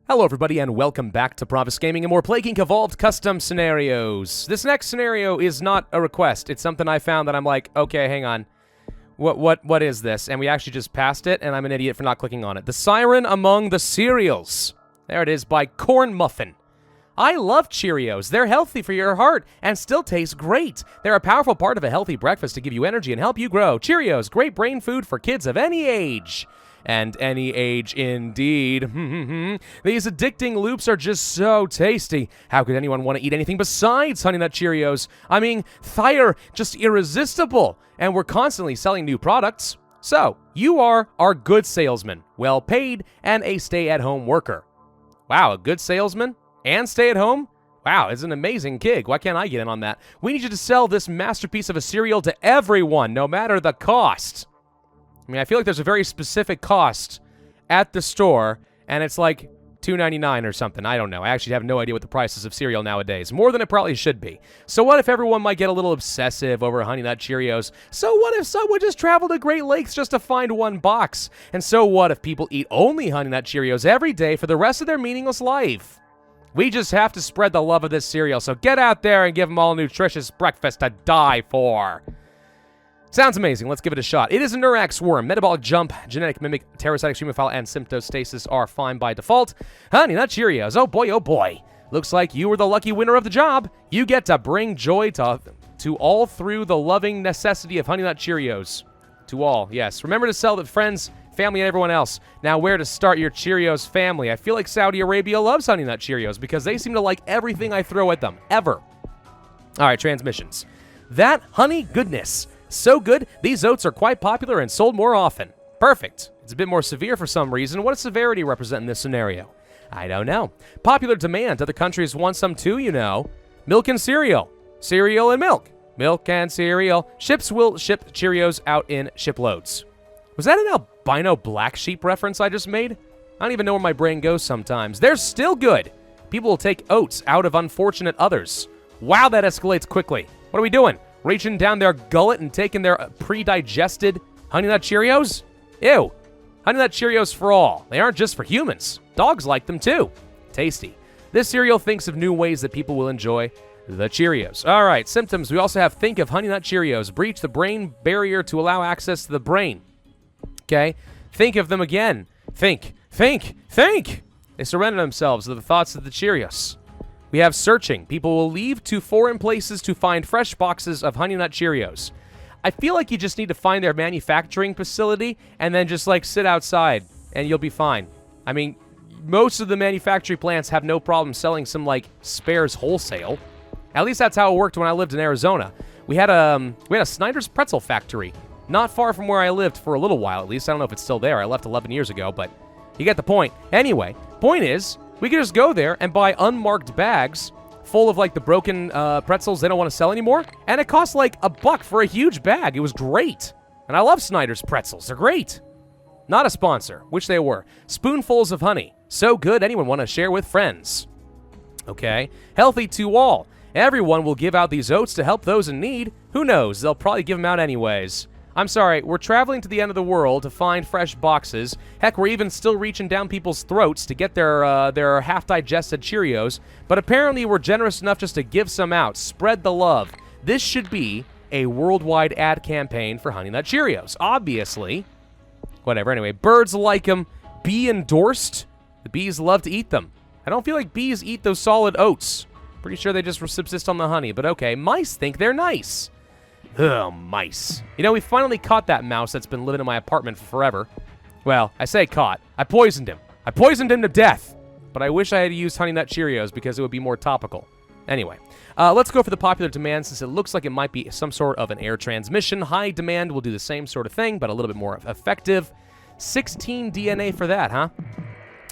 Hello everybody and welcome back to Pravus Gaming and more Plague Inc. Evolved Custom Scenarios. This next scenario is not a request. It's something I found that I'm like, okay, hang on. What is this? And we actually just passed it and I'm an idiot for not clicking on it. The Siren Among the Cereals. There it is by Corn Muffin. I love Cheerios. They're healthy for your heart and still taste great. They're a powerful part of a healthy breakfast to give you energy and help you grow. Cheerios, great brain food for kids of any age. And any age indeed. These addicting loops are just so tasty. How could anyone want to eat anything besides Honey Nut Cheerios? I mean, they're just irresistible. And we're constantly selling new products. So, you are our good salesman, well paid, and a stay-at-home worker. Wow, a good salesman and stay-at-home? Wow, it's an amazing gig. Why can't I get in on that? We need you to sell this masterpiece of a cereal to everyone, no matter the cost. I mean, I feel like there's a very specific cost at the store, and it's like $2.99 or something. I don't know. I actually have no idea what the prices of cereal nowadays. More than it probably should be. So what if everyone might get a little obsessive over Honey Nut Cheerios? So what if someone just traveled to Great Lakes just to find one box? And so what if people eat only Honey Nut Cheerios every day for the rest of their meaningless life? We just have to spread the love of this cereal, so get out there and give them all a nutritious breakfast to die for. Sounds amazing. Let's give it a shot. It is a Neurax worm. Metabolic jump, genetic mimic, parasitic streamophile, and symptostasis are fine by default. Honey Nut Cheerios. Oh boy, oh boy. Looks like you were the lucky winner of the job. You get to bring joy to all through the loving necessity of Honey Nut Cheerios. To all, yes. Remember to sell to friends, family, and everyone else. Now, where to start your Cheerios family? I feel like Saudi Arabia loves Honey Nut Cheerios because they seem to like everything I throw at them. Ever. All right, transmissions. That honey goodness. So good, these oats are quite popular and sold more often. Perfect. It's a bit more severe for some reason. What does severity represent in this scenario? I don't know. Popular demand. Other countries want some too, you know. Milk and cereal. Cereal and milk. Milk and cereal. Ships will ship Cheerios out in shiploads. Was that an albino black sheep reference I just made? I don't even know where my brain goes sometimes. They're still good. People will take oats out of unfortunate others. Wow, that escalates quickly. What are we doing? Reaching down their gullet and taking their pre-digested Honey Nut Cheerios? Ew. Honey Nut Cheerios for all. They aren't just for humans. Dogs like them too. Tasty. This cereal thinks of new ways that people will enjoy the Cheerios. All right, symptoms. We also have think of Honey Nut Cheerios. Breach the brain barrier to allow access to the brain. Okay? Think of them again. Think. They surrender themselves to the thoughts of the Cheerios. We have searching. People will leave to foreign places to find fresh boxes of Honey Nut Cheerios. I feel like you just need to find their manufacturing facility and then just, like, sit outside and you'll be fine. I mean, most of the manufacturing plants have no problem selling some, like, spares wholesale. At least that's how it worked when I lived in Arizona. We had a Snyder's pretzel factory not far from where I lived for a little while, at least. I don't know if it's still there. I left 11 years ago, but you get the point. Anyway, point is, we could just go there and buy unmarked bags full of, like, the broken pretzels they don't want to sell anymore. And it cost, like, $1 for a huge bag. It was great. And I love Snyder's pretzels. They're great. Not a sponsor, which they were. Spoonfuls of honey. So good, anyone want to share with friends. Okay. Healthy to all. Everyone will give out these oats to help those in need. Who knows? They'll probably give them out anyways. I'm sorry, we're traveling to the end of the world to find fresh boxes. Heck, we're even still reaching down people's throats to get their half-digested Cheerios. But apparently we're generous enough just to give some out. Spread the love. This should be a worldwide ad campaign for Honey Nut Cheerios. Obviously. Whatever, anyway. Birds like them. Bee endorsed. The bees love to eat them. I don't feel like bees eat those solid oats. Pretty sure they just subsist on the honey, but okay. Mice think they're nice. Ugh, mice. You know, we finally caught that mouse that's been living in my apartment for forever. Well, I say caught. I poisoned him. I poisoned him to death. But I wish I had used Honey Nut Cheerios because it would be more topical. Anyway, let's go for the popular demand since it looks like it might be some sort of an air transmission. High demand will do the same sort of thing, but a little bit more effective. 16 DNA for that, huh?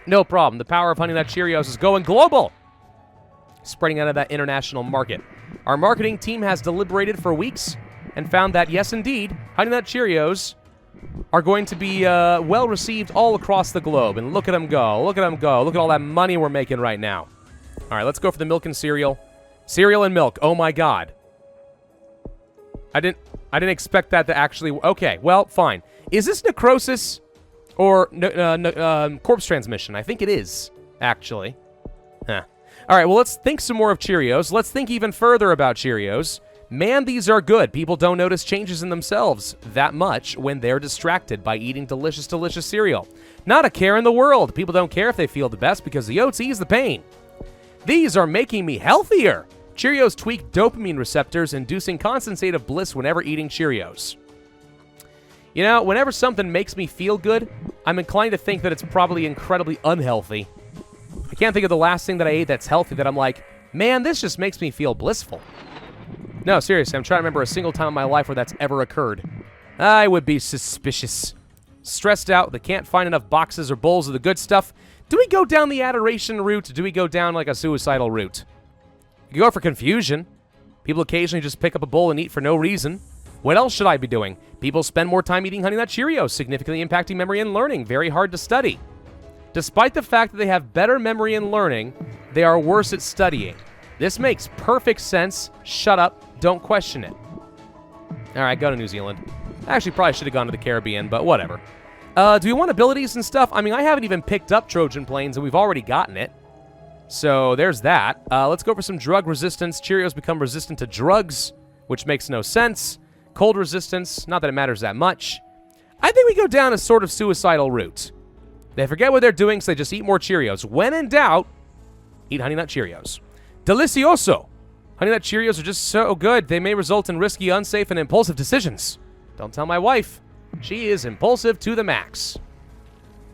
No problem. The power of Honey Nut Cheerios is going global. Spreading out of that international market. Our marketing team has deliberated for weeks and found that, yes, indeed, Honey Nut Cheerios are going to be well received all across the globe. And look at them go. Look at them go. Look at all that money we're making right now. All right, let's go for the milk and cereal. Cereal and milk. Oh, my God. I didn't expect that to actually... Okay, well, fine. Is this necrosis or corpse transmission? I think it is. actually. Huh. All right, well, let's think some more of Cheerios. Let's think even further about Cheerios. Man, these are good. People don't notice changes in themselves that much when they're distracted by eating delicious, delicious cereal. Not a care in the world. People don't care if they feel the best because the oats ease the pain. These are making me healthier. Cheerios tweak dopamine receptors, inducing constant state of bliss whenever eating Cheerios. You know, whenever something makes me feel good, I'm inclined to think that it's probably incredibly unhealthy. I can't think of the last thing that I ate that's healthy that I'm like, man, this just makes me feel blissful. No, seriously, I'm trying to remember a single time in my life where that's ever occurred. I would be suspicious. Stressed out, they can't find enough boxes or bowls of the good stuff. Do we go down the adoration route? Do we go down like a suicidal route? You go for confusion. People occasionally just pick up a bowl and eat for no reason. What else should I be doing? People spend more time eating Honey Nut Cheerios, significantly impacting memory and learning. Very hard to study. Despite the fact that they have better memory and learning, they are worse at studying. This makes perfect sense. Shut up. Don't question it. All right, go to New Zealand. Actually, probably should have gone to the Caribbean, but whatever. Do we want abilities and stuff? I mean, I haven't even picked up Trojan Plains, and we've already gotten it. So there's that. Let's go for some drug resistance. Cheerios become resistant to drugs, which makes no sense. Cold resistance, not that it matters that much. I think we go down a sort of suicidal route. They forget what they're doing, so they just eat more Cheerios. When in doubt, eat Honey Nut Cheerios. Delicioso! Honey Nut Cheerios are just so good, they may result in risky, unsafe, and impulsive decisions. Don't tell my wife. She is impulsive to the max.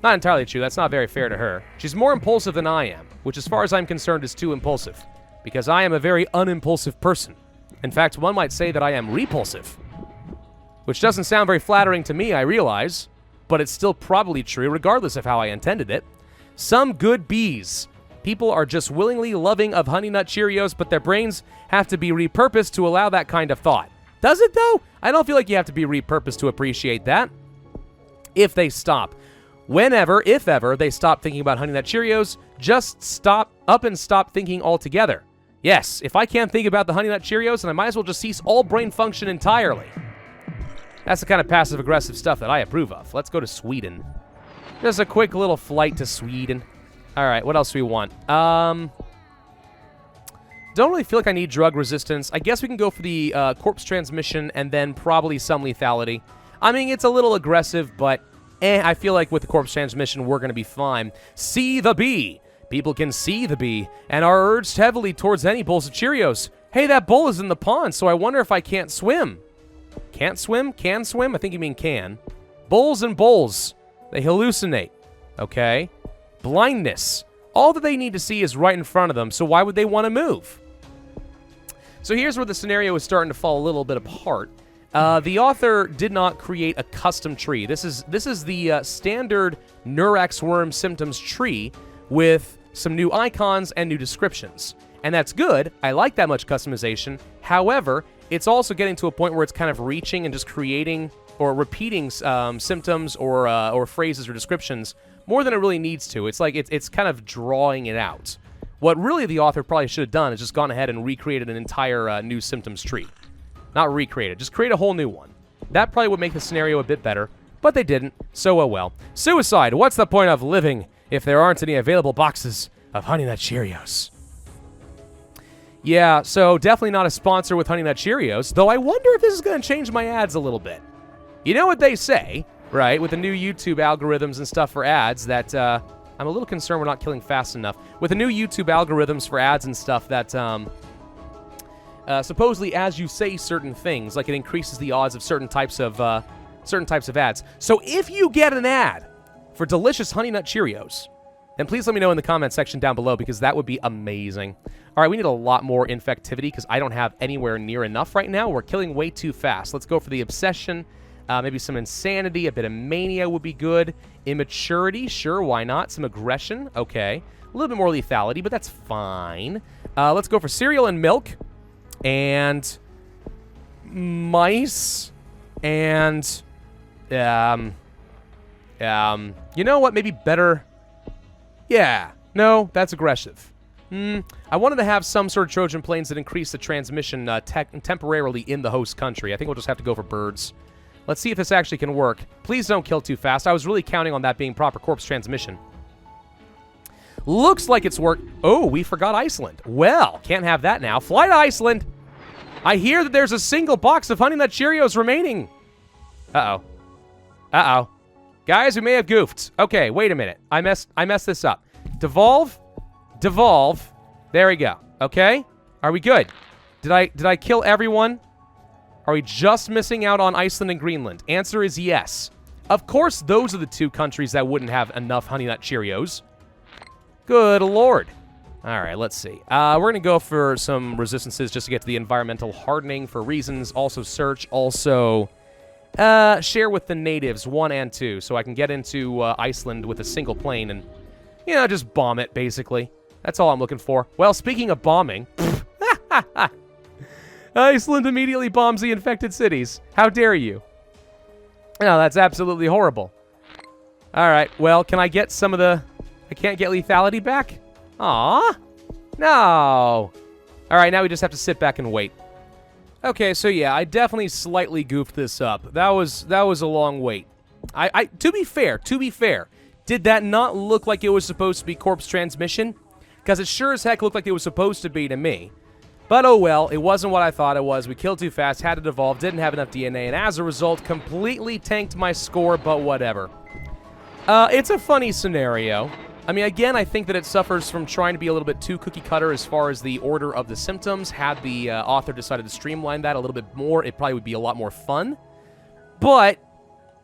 Not entirely true, that's not very fair to her. She's more impulsive than I am, which as far as I'm concerned is too impulsive. Because I am a very unimpulsive person. In fact, one might say that I am repulsive. Which doesn't sound very flattering to me, I realize, but it's still probably true regardless of how I intended it. Some good bees. People are just willingly loving of Honey Nut Cheerios, but their brains have to be repurposed to allow that kind of thought. Does it, though? I don't feel like you have to be repurposed to appreciate that. If they stop. Whenever, if ever, they stop thinking about Honey Nut Cheerios, just stop up and stop thinking altogether. Yes, if I can't think about the Honey Nut Cheerios, then I might as well just cease all brain function entirely. That's the kind of passive-aggressive stuff that I approve of. Let's go to Sweden. Just a quick little flight to Sweden. All right, what else do we want? Don't really feel like I need drug resistance. I guess we can go for the corpse transmission and then probably some lethality. I mean, it's a little aggressive, but I feel like with the corpse transmission, we're going to be fine. See the bee. People can see the bee and are urged heavily towards any bowls of Cheerios. Hey, that bowl is in the pond, so I wonder if I can't swim. Can't swim? Can swim? I think you mean can. Bowls and bowls. They hallucinate. Okay. Blindness. All that they need to see is right in front of them, so why would they want to move? So here's where the scenario is starting to fall a little bit apart. The author did not create a custom tree. This is the standard Neurax worm symptoms tree with some new icons and new descriptions. And that's good. I like that much customization. However, it's also getting to a point where it's kind of reaching and just creating or repeating symptoms or phrases or descriptions more than it really needs to. It's like it's kind of drawing it out. What really the author probably should have done is just gone ahead and recreated an entire new symptoms tree. Not recreate it, just create a whole new one. That probably would make the scenario a bit better, but they didn't, so oh well. Suicide. What's the point of living if there aren't any available boxes of Honey Nut Cheerios? Yeah, so definitely not a sponsor with Honey Nut Cheerios, though I wonder if this is going to change my ads a little bit. You know what they say, right, with the new YouTube algorithms and stuff for ads that, I'm a little concerned we're not killing fast enough. With the new YouTube algorithms for ads and stuff that, supposedly as you say certain things, like it increases the odds of certain types of ads. So if you get an ad for delicious Honey Nut Cheerios, then please let me know in the comment section down below because that would be amazing. All right, we need a lot more infectivity because I don't have anywhere near enough right now. We're killing way too fast. Let's go for the obsession. Maybe some insanity, a bit of mania would be good. Immaturity, sure, why not? Some aggression, okay. A little bit more lethality, but that's fine. Let's go for cereal and milk. And mice. And, you know what, maybe better. Yeah, no, that's aggressive. I wanted to have some sort of Trojan planes that increase the transmission temporarily in the host country. I think we'll just have to go for birds. Let's see if this actually can work. Please don't kill too fast. I was really counting on that being proper corpse transmission. Looks like it's worked. Oh, we forgot Iceland. Well, can't have that now. Fly to Iceland. I hear that there's a single box of Honey Nut Cheerios remaining. Uh-oh. Uh-oh. Guys, we may have goofed. Okay, wait a minute. I messed this up. Devolve. Devolve. There we go. Okay? Are we good? Did I kill everyone? Are we just missing out on Iceland and Greenland? Answer is yes. Of course, those are the two countries that wouldn't have enough Honey Nut Cheerios. Good lord. All right, let's see. We're going to go for some resistances just to get to the environmental hardening for reasons. Also search. Also share with the natives 1 and 2 so I can get into Iceland with a single plane and, you know, just bomb it, basically. That's all I'm looking for. Well, speaking of bombing... Iceland immediately bombs the infected cities. How dare you? No, that's absolutely horrible. All right, well, can I get some of the... I can't get lethality back? Aw. No. All right, now we just have to sit back and wait. Okay, so yeah, I definitely slightly goofed this up. That was a long wait. To be fair, did that not look like it was supposed to be corpse transmission? Because it sure as heck looked like it was supposed to be to me. But oh well, it wasn't what I thought it was. We killed too fast, had to devolve, didn't have enough DNA, and as a result, completely tanked my score, but whatever. It's a funny scenario. I mean, again, I think that it suffers from trying to be a little bit too cookie-cutter as far as the order of the symptoms. Had the author decided to streamline that a little bit more, it probably would be a lot more fun. But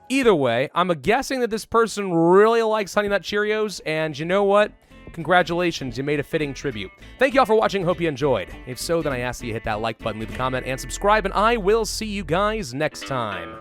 either way, I'm guessing that this person really likes Honey Nut Cheerios, and you know what? Congratulations, you made a fitting tribute. Thank you all for watching, hope you enjoyed. If so, then I ask that you hit that like button, leave a comment, and subscribe, and I will see you guys next time.